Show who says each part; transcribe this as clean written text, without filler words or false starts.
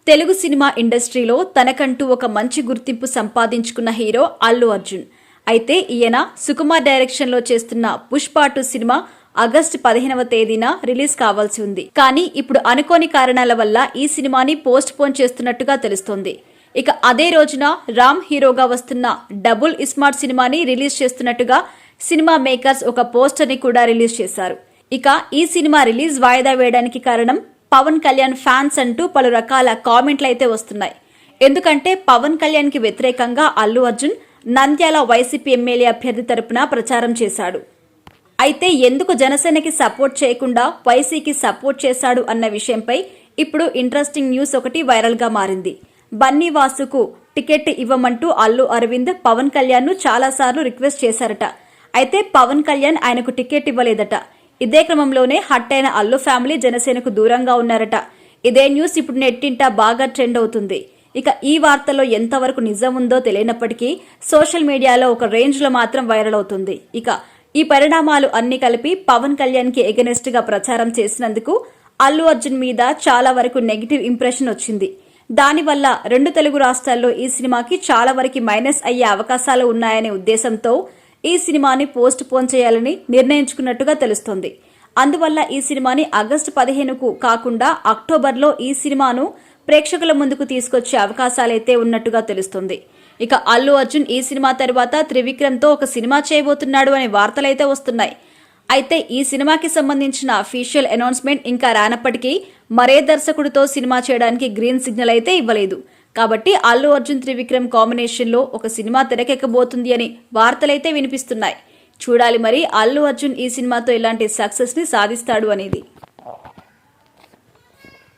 Speaker 1: Telugu cinema ఇండస్ట్రీలో తనకంటూ ఒక మంచి గుర్తింపు సంపాదించుకున్న హీరో అల్లు అర్జున్. అయితే ఈయన సుకుమార్ డైరెక్షన్లో చేస్తున్న పుష్ప 2 సినిమా ఆగస్టు 15వ తేదీన రిలీజ్ కావాల్సి ఉంది. కానీ ఇప్పుడు అనుకోని కారణాల వల్ల ఈ సినిమాని పోస్ట్ పోన్ చేస్తున్నట్టుగా తెలుస్తోంది. ఇక అదే రోజున రామ్ హీరోగా వస్తున్న డబుల్ ఇస్మార్ట్ సినిమాని రిలీజ్ చేస్తున్నట్టుగా సినిమా మేకర్స్ ఒక పోస్టర్ ని కూడా రిలీజ్ చేశారు. ఇక ఈ సినిమా రిలీజ్ వాయిదా వేయడానికి కారణం పవన్ కళ్యాణ్ ఫ్యాన్స్ అంటూ పలు రకాల కామెంట్లు అయితే వస్తున్నాయి. ఎందుకంటే పవన్ కళ్యాణ్ కి వ్యతిరేకంగా అల్లు అర్జున్ నంద్యాల వైసీపీ ఎమ్మెల్యే అభ్యర్థి తరపున ప్రచారం చేశాడు. అయితే ఎందుకు జనసేనకి సపోర్ట్ చేయకుండా వైసీకి సపోర్ట్ చేశాడు అన్న విషయంపై ఇప్పుడు ఇంట్రెస్టింగ్ న్యూస్ ఒకటి వైరల్ గా మారింది. బన్నీ వాసుకు టికెట్ ఇవ్వమంటూ అల్లు అరవింద్ పవన్ కళ్యాణ్ ను చాలాసార్లు రిక్వెస్ట్ చేశారట. అయితే పవన్ కళ్యాణ్ ఆయనకు టికెట్ ఇవ్వలేదట. ఇదే క్రమంలోనే హట్ అయిన అల్లు ఫ్యామిలీ జనసేనకు దూరంగా ఉన్నారట. ఇదే న్యూస్ ఇప్పుడు నెట్టింట బాగా ట్రెండ్ అవుతుంది. ఇక ఈ వార్తలో ఎంతవరకు నిజం ఉందో తెలియనప్పటికీ సోషల్ మీడియాలో ఒక రేంజ్ లో మాత్రం వైరల్ అవుతుంది. ఇక ఈ పరిణామాలు అన్ని కలిపి పవన్ కళ్యాణ్ కి ఎగనెస్ట్ గా ప్రచారం చేసినందుకు అల్లు అర్జున్ మీద చాలా వరకు నెగిటివ్ ఇంప్రెషన్ వచ్చింది. దానివల్ల 2 తెలుగు రాష్ట్రాల్లో ఈ సినిమాకి చాలా వరకు మైనస్ అయ్యే అవకాశాలు ఉన్నాయనే ఉద్దేశంతో ఈ సినిమాని పోస్ట్ పోన్ చేయాలని నిర్ణయించుకున్నట్టుగా తెలుస్తోంది. అందువల్ల ఈ సినిమాని ఆగస్టు 15కు కాకుండా అక్టోబర్లో ఈ సినిమాను ప్రేక్షకుల ముందుకు తీసుకొచ్చే అవకాశాలైతే ఉన్నట్టుగా తెలుస్తుంది. ఇక అల్లు అర్జున్ ఈ సినిమా తర్వాత త్రివిక్రమ్తో ఒక సినిమా చేయబోతున్నాడు అనే వార్తలైతే వస్తున్నాయి. అయితే ఈ సినిమాకి సంబంధించిన అఫీషియల్ అనౌన్స్మెంట్ ఇంకా రానప్పటికీ మరే దర్శకుడితో సినిమా చేయడానికి గ్రీన్ సిగ్నల్ అయితే ఇవ్వలేదు. కాబట్టి అల్లు అర్జున్ త్రివిక్రమ్ కాంబినేషన్ లో ఒక సినిమా తెరకెక్కబోతుంది అని వార్తలైతే వినిపిస్తున్నాయి. చూడాలి మరి అల్లు అర్జున్ ఈ సినిమాతో ఎలాంటి సక్సెస్ ని సాధిస్తాడు అనేది.